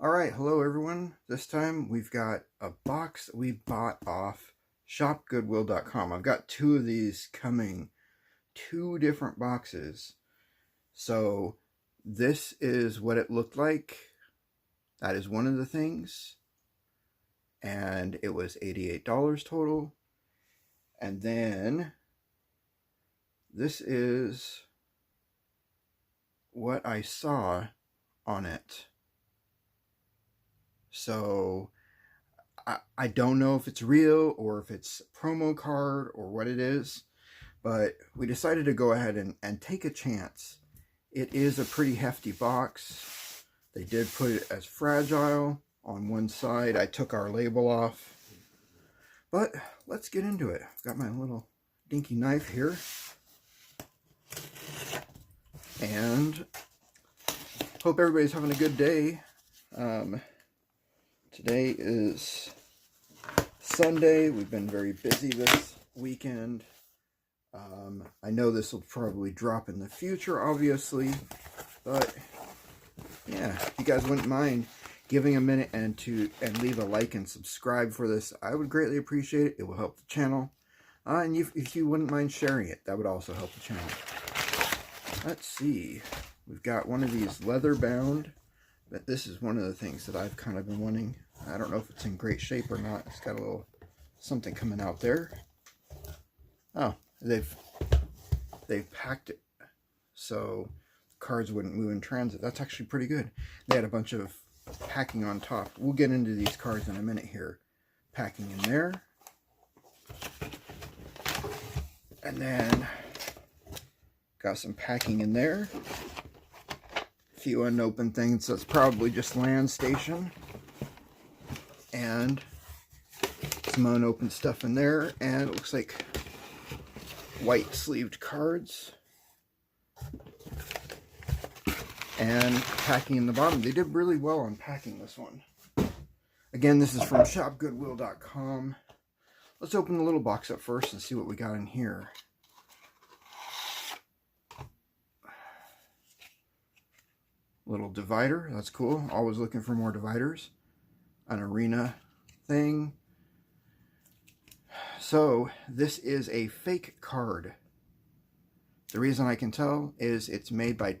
Alright, hello everyone. This time we've got a box that we bought off shopgoodwill.com. I've got two of these coming, two different boxes. So this is what it looked like. That is one of the things. And it was $88 total. And then this is what I saw on it. So I don't know if it's real or if it's a promo card or what it is, but we decided to go ahead and take a chance. It is a pretty hefty box. They did put it as fragile on one side. I took our label off, but let's get into it. I've got my little dinky knife here, and hope everybody's having a good day. Today is Sunday. We've been very busy this weekend. I know this will probably drop in the future, obviously, but yeah, if you guys wouldn't mind giving a minute and leave a like and subscribe for this, I would greatly appreciate it. It will help the channel. And if you wouldn't mind sharing it, that would also help the channel. Let's see. We've got one of these leather bound, but this is one of the things that I've kind of been wanting. I don't know if it's in great shape or not. It's got a little something coming out there. Oh, they've packed it so cards wouldn't move in transit. That's actually pretty good. They had a bunch of packing on top. We'll get into these cards in a minute here. Packing in there. And then got some packing in there. A few unopened things. That's probably just land station. And some unopened stuff in there. And it looks like white sleeved cards. And packing in the bottom. They did really well on packing this one. Again, this is from shopgoodwill.com. Let's open the little box up first and see what we got in here. Little divider. That's cool. Always looking for more dividers. An arena thing. So this is a fake card. The reason I can tell is it's made by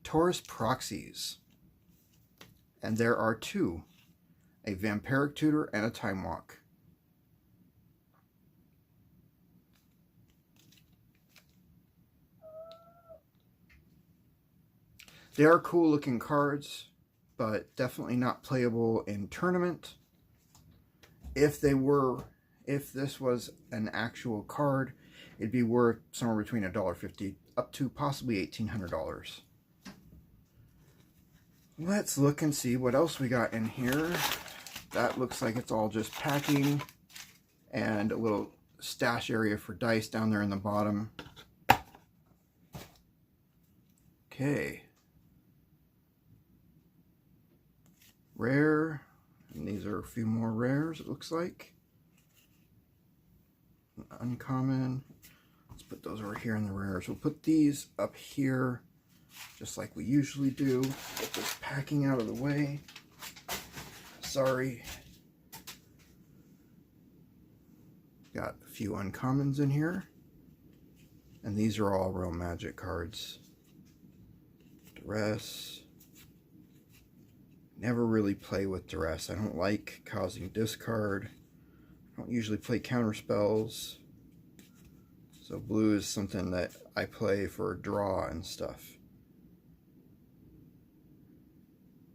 Taurus Proxies. And there are two. A Vampiric Tutor and a Time Walk. They are cool looking cards, but definitely not playable in tournament. If this was an actual card, it'd be worth somewhere between $1.50 up to possibly $1,800. Let's look and see what else we got in here. That looks like it's all just packing and a little stash area for dice down there in the bottom. Okay. Rare, and these are a few more rares, it looks like. Uncommon. Let's put those over here in the rares. We'll put these up here, just like we usually do. Get this packing out of the way. Sorry. Got a few uncommons in here. And these are all real magic cards. Duress. Never really play with duress. I don't like causing discard. I don't usually play counter spells. So blue is something that I play for draw and stuff.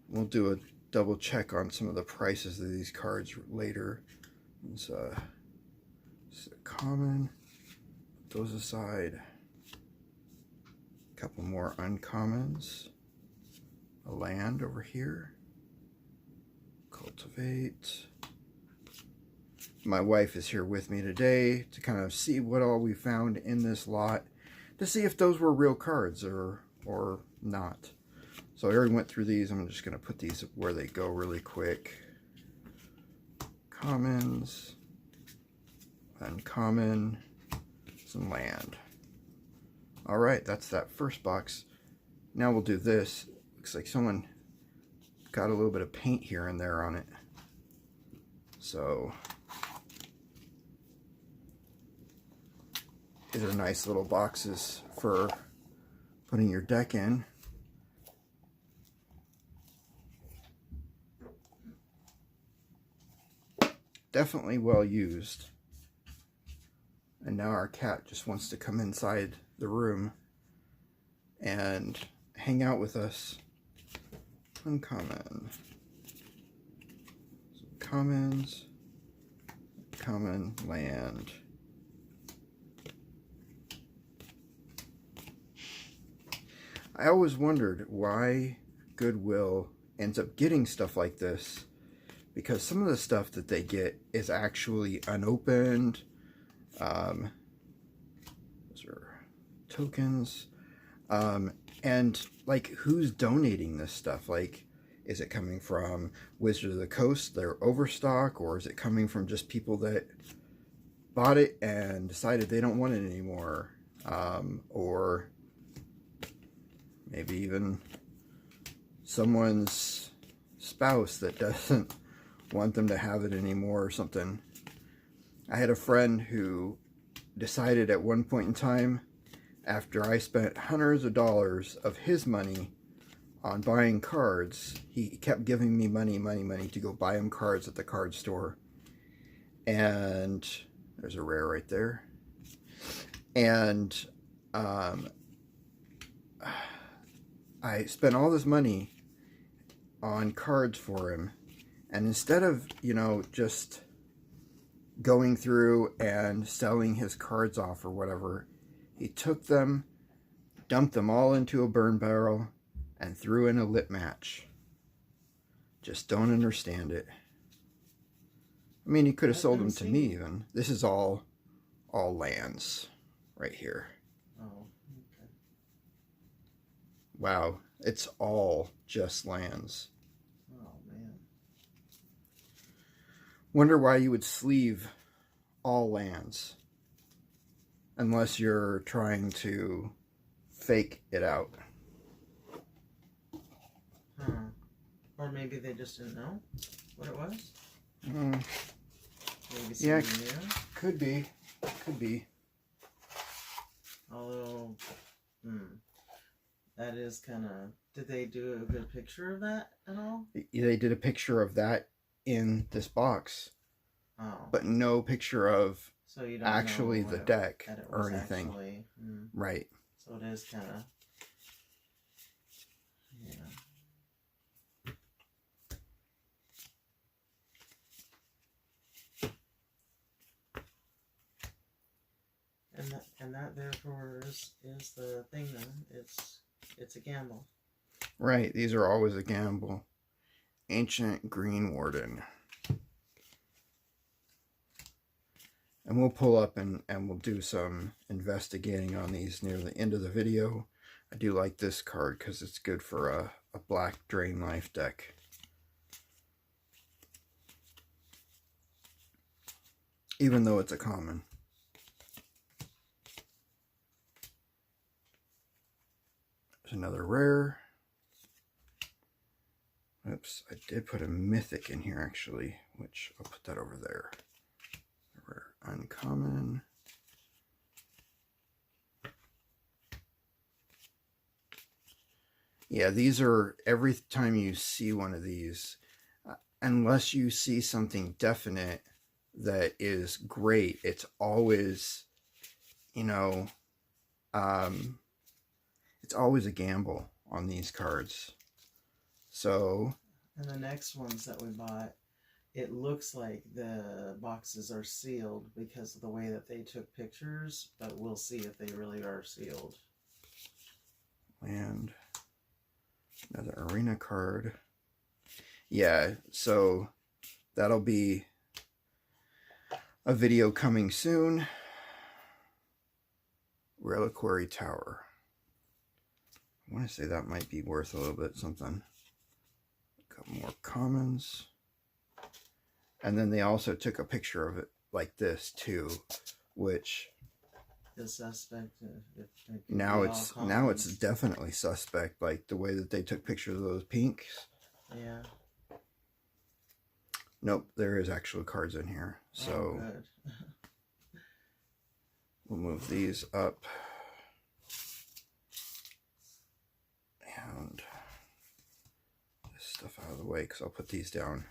We'll do a double check on some of the prices of these cards later. It's a common. Put those aside. A couple more uncommons. A land over here. Cultivate. My wife is here with me today to kind of see what all we found in this lot, to see if those were real cards or not. So I already went through these. I'm just going to put these where they go really quick. Commons, uncommon, some land. Alright, that's that first box. Now we'll do this. Looks like someone got a little bit of paint here and there on it. So these are nice little boxes for putting your deck in. Definitely well used. And now our cat just wants to come inside the room and hang out with us. Uncommon. Some commons. Common land. I always wondered why Goodwill ends up getting stuff like this, because some of the stuff that they get is actually unopened. Those are tokens. And like, who's donating this stuff? Like, is it coming from Wizards of the Coast, their overstock, or is it coming from just people that bought it and decided they don't want it anymore? Or maybe even someone's spouse that doesn't want them to have it anymore or something. I had a friend who decided at one point in time, after I spent hundreds of dollars of his money on buying cards, he kept giving me money to go buy him cards at the card store. And there's a rare right there. And I spent all this money on cards for him, and instead of, you know, just going through and selling his cards off or whatever, he took them, dumped them all into a burn barrel, and threw in a lit match. Just don't understand it. I mean, he could have sold them to me even. This is all lands right here. Oh, okay. Wow, it's all just lands. Oh, man. Wonder why you would sleeve all lands. Unless you're trying to fake it out. Huh. Or maybe they just didn't know what it was? Maybe yeah, could be. Could be. Although, that is kind of... Did they do a good picture of that at all? They did a picture of that in this box. Oh. But no picture of so you don't actually know the deck or anything. Actually, right. So it is kind of... Yeah. And that therefore is the thing then. It's a gamble. Right, these are always a gamble. Ancient Green Warden. And we'll pull up and we'll do some investigating on these near the end of the video. I do like this card because it's good for a black Drain Life deck. Even though it's a common. There's another rare. Oops, I did put a mythic in here actually, which I'll put that over there. Rare uncommon. Yeah, these are, every time you see one of these, unless you see something definite that is great, it's always, you know, it's always a gamble on these cards. So, and the next ones that we bought, it looks like the boxes are sealed because of the way that they took pictures, but we'll see if they really are sealed. And another arena card. Yeah, so that'll be a video coming soon. Reliquary Tower. I want to say that might be worth a little bit something. A couple more commons. And then they also took a picture of it like this too, which is suspect. Now it's definitely suspect. Like the way that they took pictures of those pinks, Yeah. Nope, there is actually cards in here. So good. We'll move these up. And this stuff out of the way, because I'll put these down.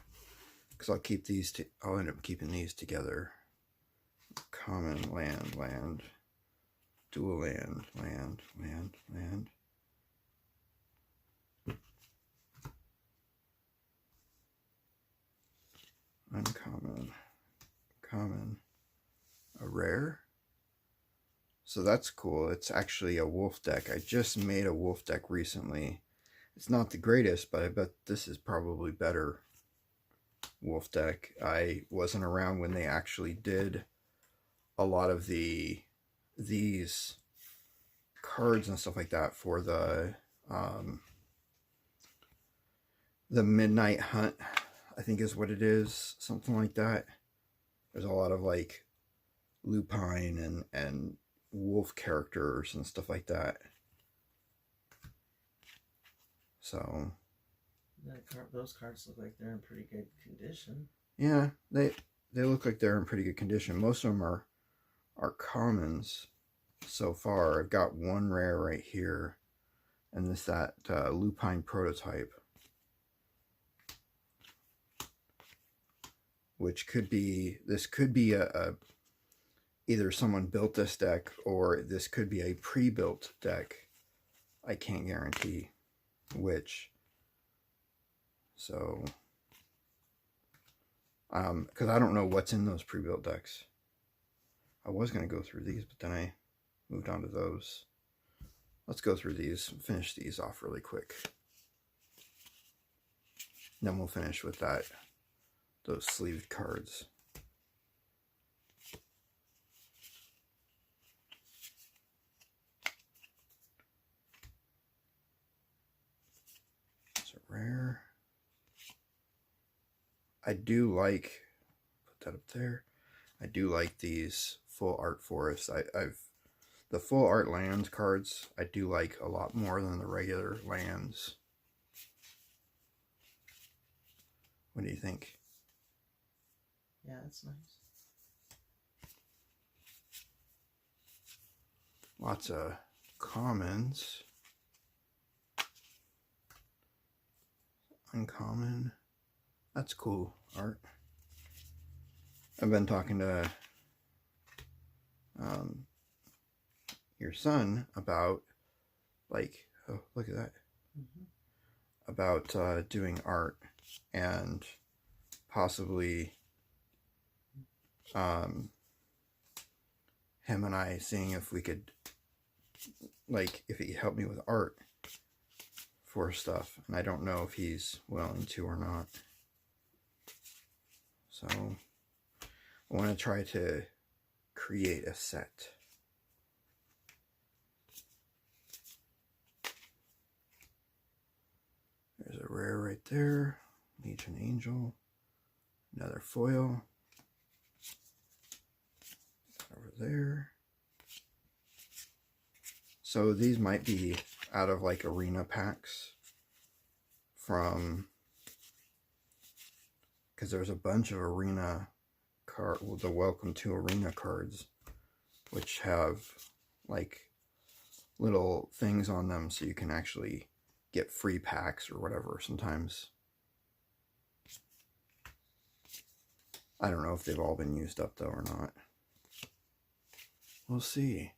Because I'll keep these, I'll end up keeping these together. Common, land, land. Dual land, land, land, land. Uncommon, common, a rare. So that's cool. It's actually a wolf deck. I just made a wolf deck recently. It's not the greatest, but I bet this is probably better wolf deck. I wasn't around when they actually did a lot of these cards and stuff like that for the Midnight Hunt, I think is what it is, something like that. There's a lot of like lupine and wolf characters and stuff like that. So those cards look like they're in pretty good condition. Yeah, they look like they're in pretty good condition. Most of them are commons so far. I've got one rare right here, and that lupine prototype, which could be, this could be a either someone built this deck or this could be a pre-built deck. I can't guarantee which. So because I don't know what's in those pre-built decks. I was going to go through these, but then I moved on to those. Let's go through these, finish these off really quick. Then we'll finish with those sleeved cards. It's a rare. I do like, put that up there. I do like these full art forests. The full art lands cards I do like a lot more than the regular lands. What do you think? Yeah, that's nice. Lots of commons. Uncommon. That's cool art. I've been talking to your son about, like, oh, look at that. About doing art and possibly him and I seeing if we could, like, if he could help me with art for stuff. And I don't know if he's willing to or not. So I want to try to create a set. There's a rare right there. Legion Angel. Another foil. Over there. So these might be out of like arena packs from, because there's a bunch of arena the Welcome to Arena cards, which have like little things on them so you can actually get free packs or whatever sometimes. I don't know if they've all been used up though or not. We'll see.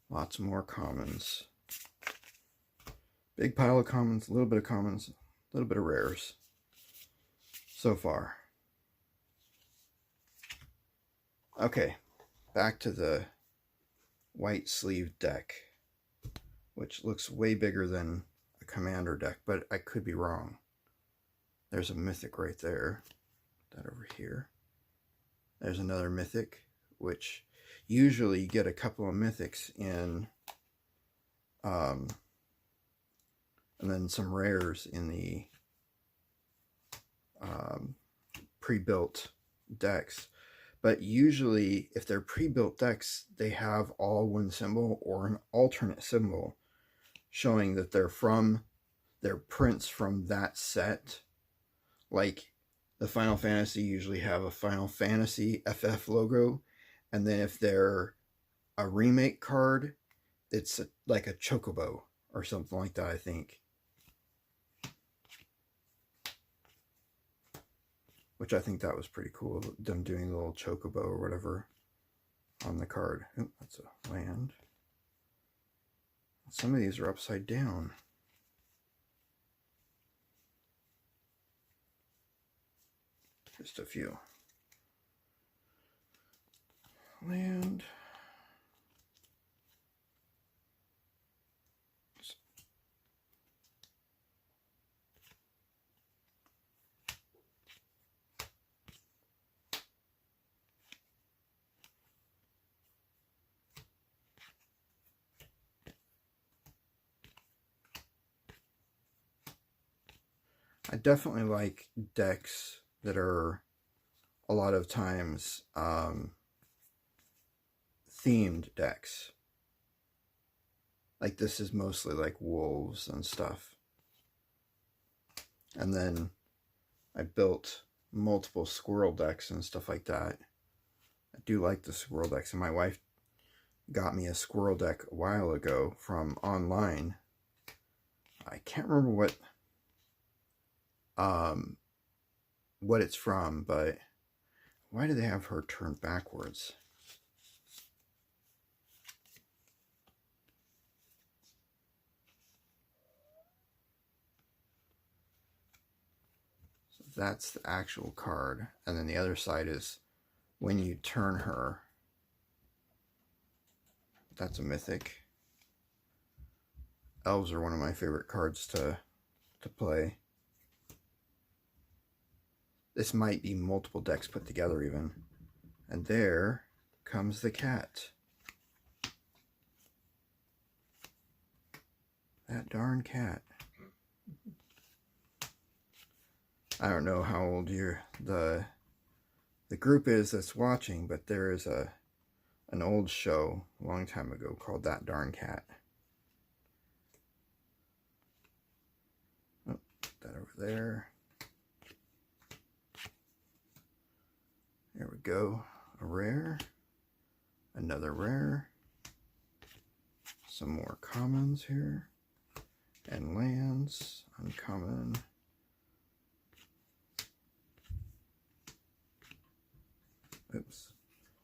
Lots more commons. Big pile of commons, a little bit of commons, a little bit of rares so far. Okay, back to the white sleeve deck, which looks way bigger than a commander deck, but I could be wrong. There's a mythic right there. That over here. There's another mythic, which usually you get a couple of mythics in, and then some rares in the pre-built decks. But usually, if they're pre-built decks, they have all one symbol or an alternate symbol showing that they're prints from that set. Like the Final Fantasy usually have a Final Fantasy FF logo, and then if they're a remake card, it's like a chocobo or something like that, I think. Which I think that was pretty cool, them doing the little chocobo or whatever on the card. Oh, that's a land. Some of these are upside down. Just a few. Land. I definitely like decks that are a lot of times themed decks. Like this is mostly like wolves and stuff. And then I built multiple squirrel decks and stuff like that. I do like the squirrel decks, and my wife got me a squirrel deck a while ago from online. I can't remember what it's from, but why do they have her turned backwards? So that's the actual card, and then the other side is when you turn her. That's a mythic. Elves are one of my favorite cards to play. This might be multiple decks put together even. And there comes the cat. That darn cat. I don't know how old the group is that's watching, but there is an old show a long time ago called That Darn Cat. Oh, put that over there. There we go. A rare. Another rare. Some more commons here. And lands. Uncommon. Oops.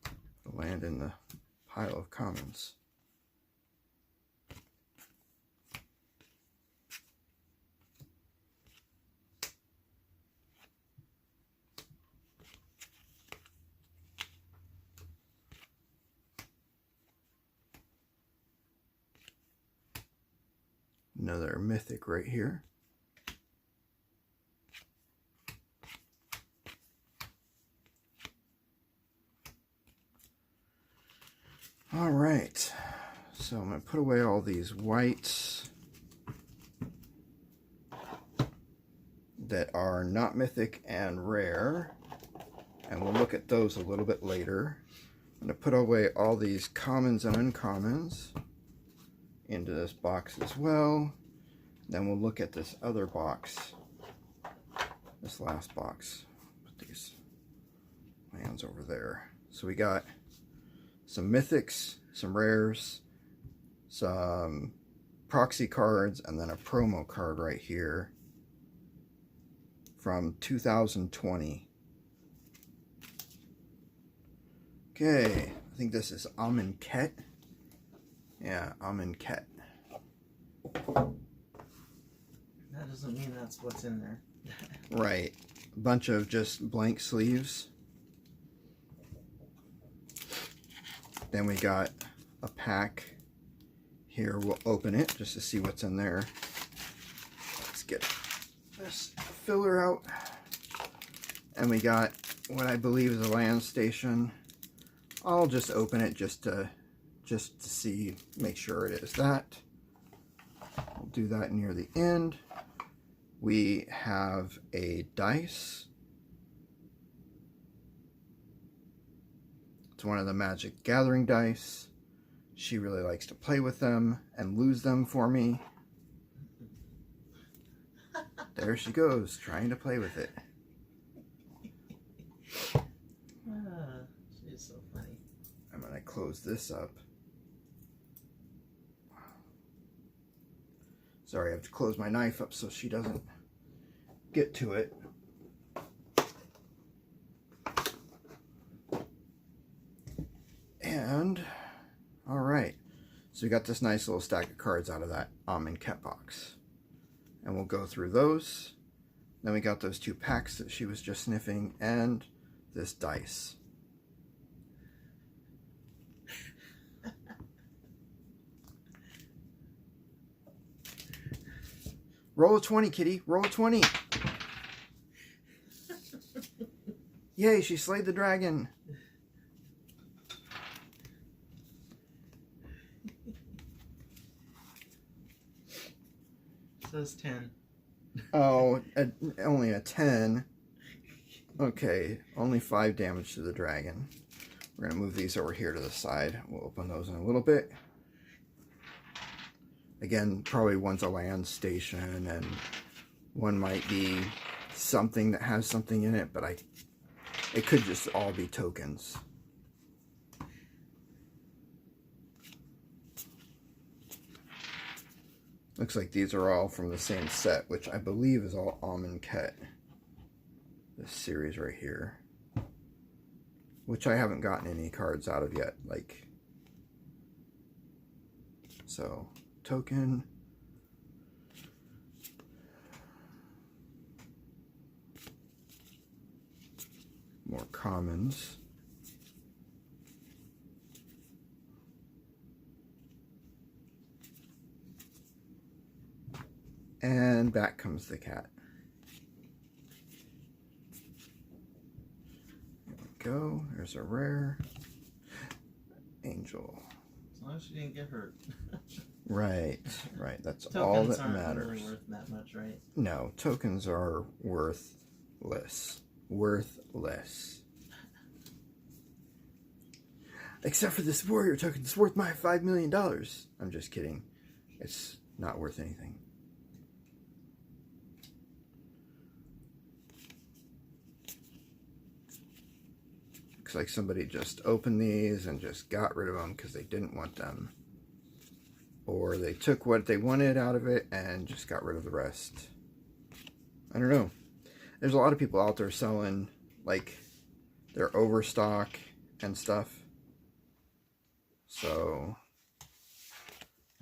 The land in the pile of commons. Another mythic right here. All right, so I'm going to put away all these whites that are not mythic and rare, and we'll look at those a little bit later. I'm going to put away all these commons and uncommons into this box as well. Then we'll look at this other box, this last box. Put these lands over there. So we got some mythics, some rares, some proxy cards, and then a promo card right here from 2020. Okay, I think this is Kitten. Yeah, Kitten. That doesn't mean that's what's in there. Right. A bunch of just blank sleeves. Then we got a pack. Here, we'll open it just to see what's in there. Let's get this filler out. And we got what I believe is a land station. I'll just open it just to see, make sure it is that. We'll do that near the end. We have a dice. That's one of the Magic Gathering dice. She really likes to play with them and lose them for me. There she goes, trying to play with it. She's so funny. I'm going to close this up. Sorry, I have to close my knife up so she doesn't get to it. And, alright. So we got this nice little stack of cards out of that Kitten box. And we'll go through those. Then we got those 2 packs that she was just sniffing, and this dice. Roll a 20, kitty. Roll a 20. Yay, she slayed the dragon. Says 10. Oh, only a 10. Okay, only 5 damage to the dragon. We're going to move these over here to the side. We'll open those in a little bit. Again, probably one's a land station, and one might be something that has something in it, but it could just all be tokens. Looks like these are all from the same set, which I believe is all Kitten. This series right here. Which I haven't gotten any cards out of yet. So, token. More commons. And back comes the cat. There we go. There's a rare. Angel. As long as she didn't get hurt. Right, right. That's Tokens all that aren't matters. really worth that much, right? No, tokens are worthless. Worthless. Except for this warrior token. It's worth my $5 million. I'm just kidding. It's not worth anything. Looks like somebody just opened these and just got rid of them because they didn't want them. Or they took what they wanted out of it and just got rid of the rest. I don't know. There's a lot of people out there selling, their overstock and stuff. So.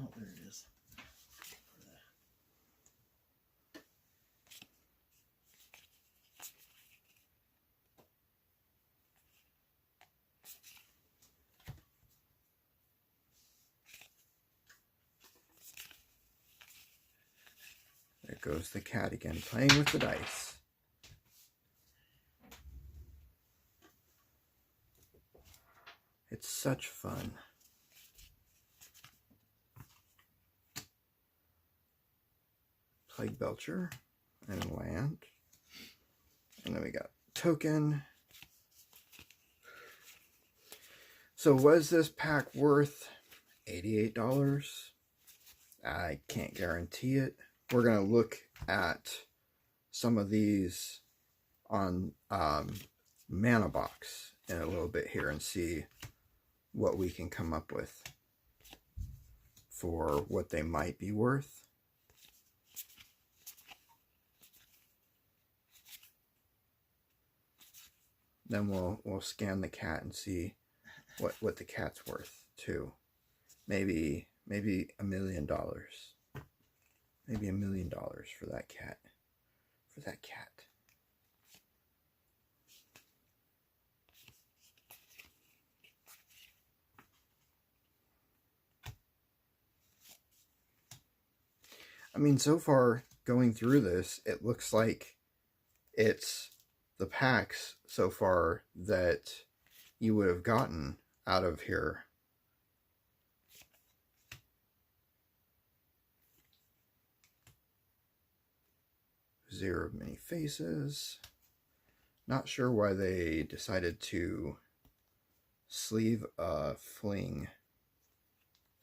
Oh, there it is. There goes the cat again, playing with the dice. It's such fun. Plague Belcher and land. And then we got token. So was this pack worth $88? I can't guarantee it. We're going to look at some of these on Mana Box in a little bit here and see what we can come up with for what they might be worth. Then we'll scan the cat and see what the cat's worth too. Maybe $1 million. Maybe $1 million for that cat. For that cat. I mean, so far going through this, it looks like it's the packs so far that you would have gotten out of here. Zero of Many Faces. Not sure why they decided to sleeve, fling.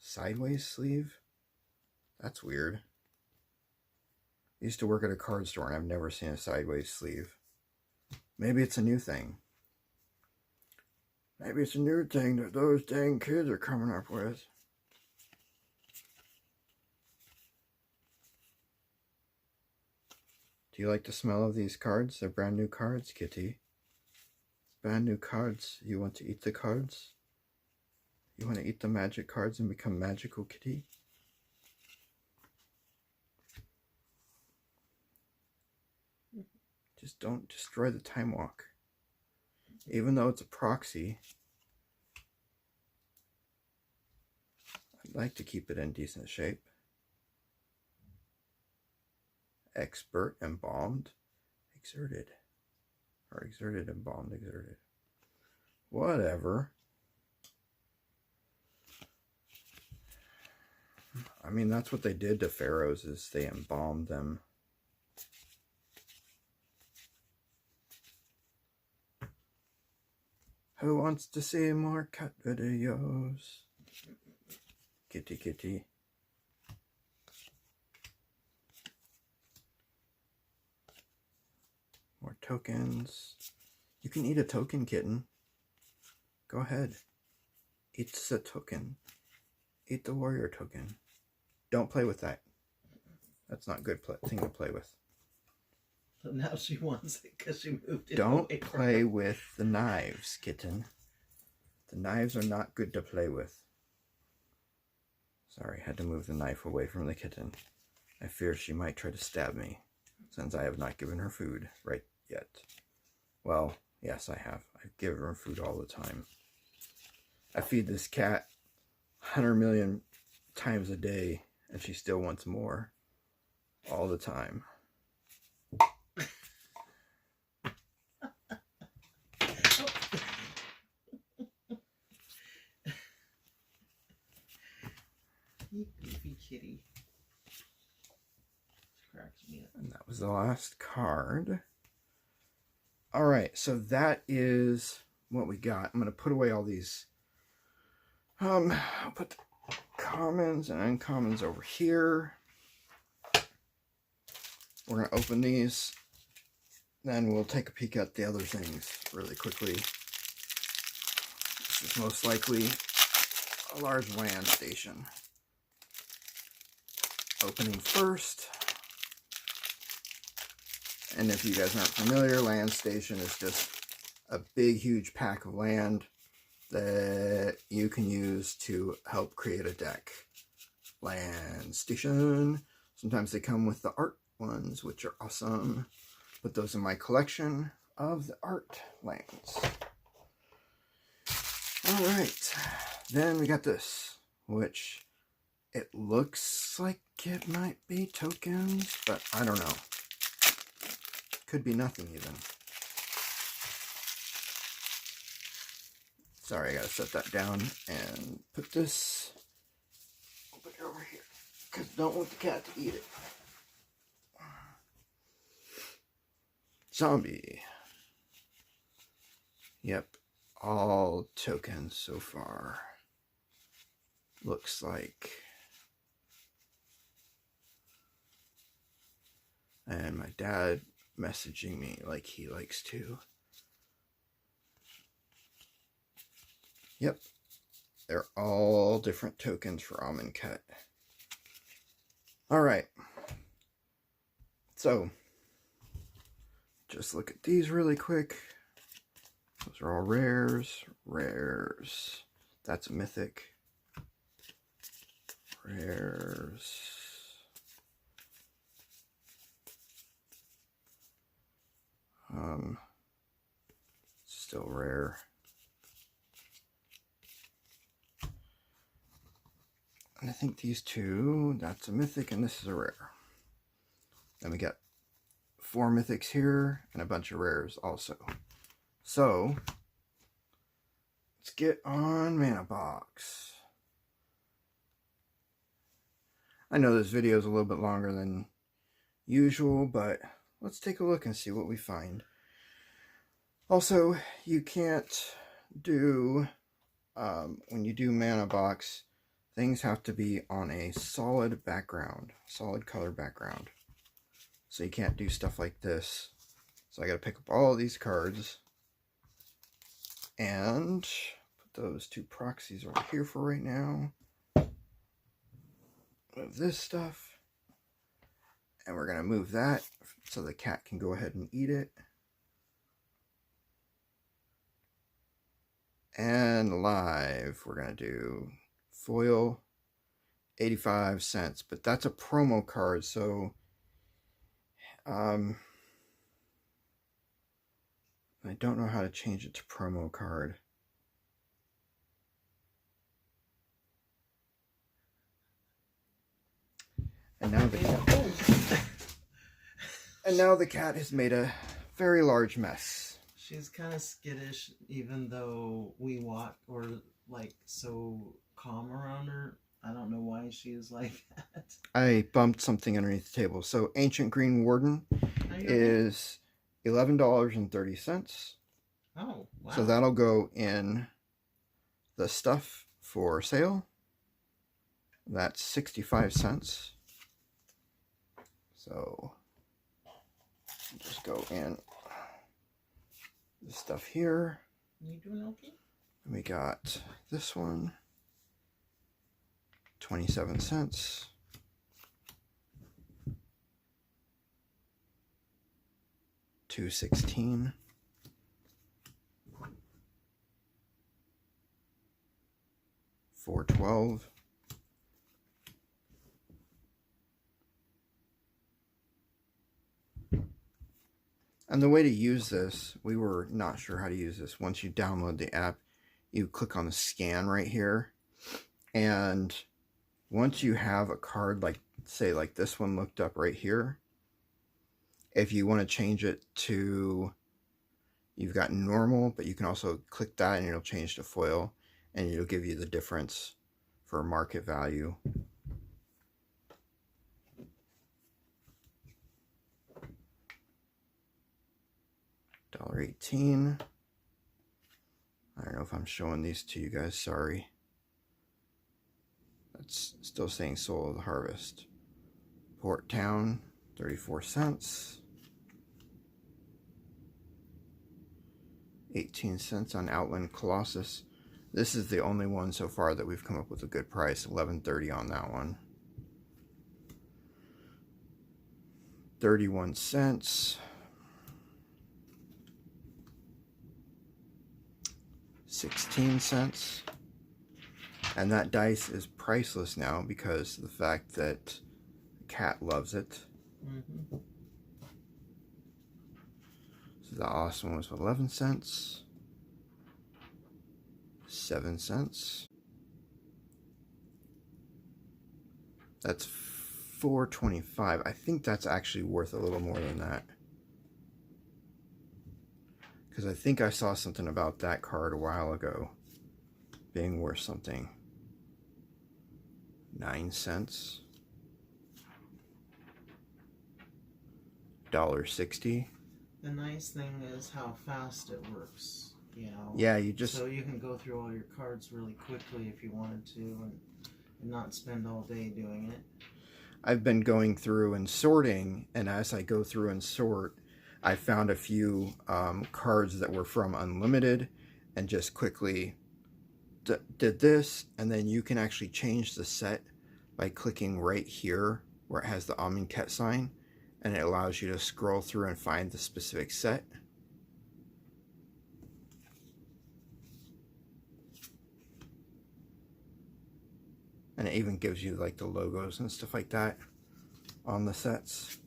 Sideways sleeve? That's weird. I used to work at a card store and I've never seen a sideways sleeve. Maybe it's a new thing. Maybe it's a new thing that those dang kids are coming up with. Do you like the smell of these cards? They're brand new cards, Kitty. Brand new cards. You want to eat the cards? You want to eat the magic cards and become magical, Kitty? Just don't destroy the time walk. Even though it's a proxy, I'd like to keep it in decent shape. Expert, embalmed, exerted. Or exerted, embalmed, exerted. Whatever. I mean, that's what they did to pharaohs, is they embalmed them. Who wants to see more cut videos? Kitty, kitty. More tokens. You can eat a token, Kitten. Go ahead. Eat the token. Eat the warrior token. Don't play with that. That's not a good thing to play with. So now she wants it because she moved it. Don't play with the knives, Kitten. The knives are not good to play with. Sorry, I had to move the knife away from the kitten. I fear she might try to stab me, since I have not given her food right yet. Well, yes, I have. I give her food all the time. I feed this cat 100 million times a day, and she still wants more all the time. You goofy kitty. Cracks me up. And that was the last card. Alright, so that is what we got. I'm going to put away all these. I'll put the commons and uncommons over here. We're going to open these. Then we'll take a peek at the other things really quickly. This is most likely a large land station. Opening first. And if you guys aren't familiar, land station is just a big, huge pack of land that you can use to help create a deck. Land station. Sometimes they come with the art ones, which are awesome. Put those in my collection of the art lands. Alright. Then we got this, which it looks like it might be tokens, but I don't know. Could be nothing even. Sorry, I gotta set that down and put this over here, because I don't want the cat to eat it. Zombie. Yep, all tokens so far. Looks like. And my dad messaging me like he likes to. Yep, they're all different tokens for Almond Cut. Alright, so just look at these really quick. Those are all rares. Rares. That's a mythic. Rares. Still rare. And I think these two, that's a mythic and this is a rare. Then we got 4 mythics here and a bunch of rares also. So, let's get on Mana Box. I know this video is a little bit longer than usual, but let's take a look and see what we find. Also, you can't do when you do mana box, things have to be on a solid background, solid color background. So you can't do stuff like this. So I got to pick up all of these cards and put those two proxies over here for right now. Move this stuff. And we're going to move that so the cat can go ahead and eat it. And live, we're going to do foil, 85 cents. But that's a promo card, so I don't know how to change it to promo card. And now the cat has made a very large mess. She's kind of skittish, even though we walk or like so calm around her. I don't know why she is like that. I bumped something underneath the table. So Ancient Green Warden is $11.30. Oh, wow. So that'll go in the stuff for sale. That's 65 cents. So just go in the stuff here. You doing okay? And we got this one, 27 cents. $2.16. $4.12. And the way to use this, we were not sure how to use this. Once you download the app, you click on the scan right here. And once you have a card like, say, like this one looked up right here, if you want to change it to, you've got normal, but you can also click that and it'll change to foil, and it'll give you the difference for market value. $1.18. I don't know if I'm showing these to you guys, sorry. That's still saying Soul of the Harvest. Port Town, 34 cents. 18 cents on Outland Colossus. This is the only one so far that we've come up with a good price. $11.30 on that one. 31 cents. 16 cents. And that dice is priceless now because of the fact that the cat loves it. Mm-hmm. So the awesome one was 11 cents. 7 cents. That's $4.25. I think that's actually worth a little more than that. Because I think I saw something about that card a while ago being worth something. 9 cents. $1.60. The nice thing is how fast it works, you know. Yeah, you just... So you can go through all your cards really quickly if you wanted to and not spend all day doing it. I've been going through and sorting, and as I go through and sort, I found a few cards that were from Unlimited and just quickly did this, and then you can actually change the set by clicking right here where it has the Amonkhet sign, and it allows you to scroll through and find the specific set. And it even gives you like the logos and stuff like that on the sets.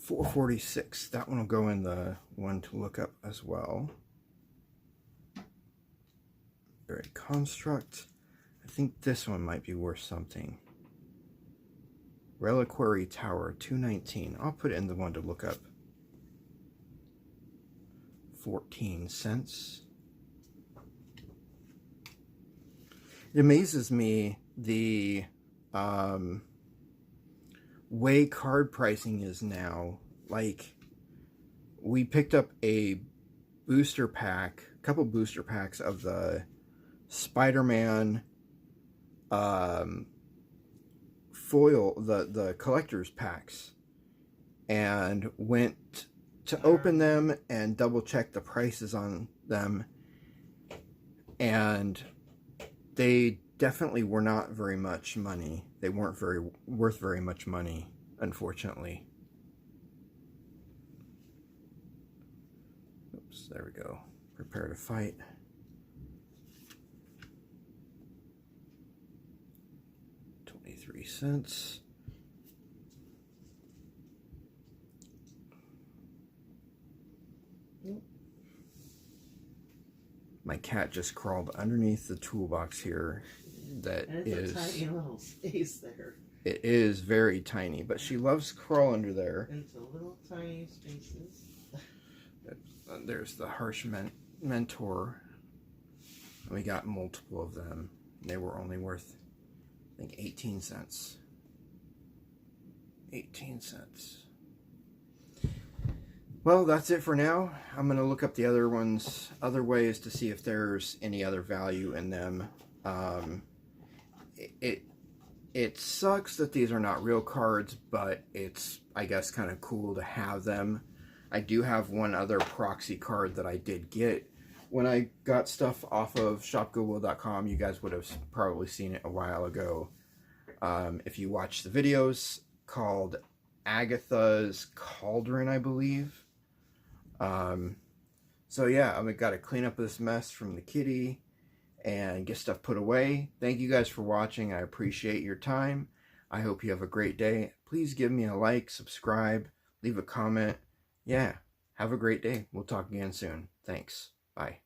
$4.46. That one will go in the one to look up as well. Very Construct. I think this one might be worth something. Reliquary Tower, $2.19. I'll put it in the one to look up. 14 cents. It amazes me the way card pricing is now. Like, we picked up a booster pack, a couple booster packs of the Spider-Man foil, the collector's packs, and went to open them and double check the prices on them, and they definitely were not very much money. They weren't worth very much money, unfortunately. Oops, there we go. Prepare to fight. $0.23. My cat just crawled underneath the toolbox here. That and it's a tiny little space there. It is very tiny, but she loves to crawl under there. Into little tiny spaces. There's the Harsh Mentor. We got multiple of them. They were only worth, I think, 18 cents. 18 cents. Well, that's it for now. I'm going to look up the other ones, other ways to see if there's any other value in them. It sucks that these are not real cards, but it's, I guess, kind of cool to have them. I do have one other proxy card that I did get. When I got stuff off of shopgoodwill.com, you guys would have probably seen it a while ago. If you watch the videos, called Agatha's Cauldron, I believe. So yeah, I've got to clean up this mess from the kitty and get stuff put away. Thank you guys for watching. I appreciate your time. I hope you have a great day. Please give me a like, subscribe, leave a comment. Yeah, have a great day. We'll talk again soon. Thanks. Bye.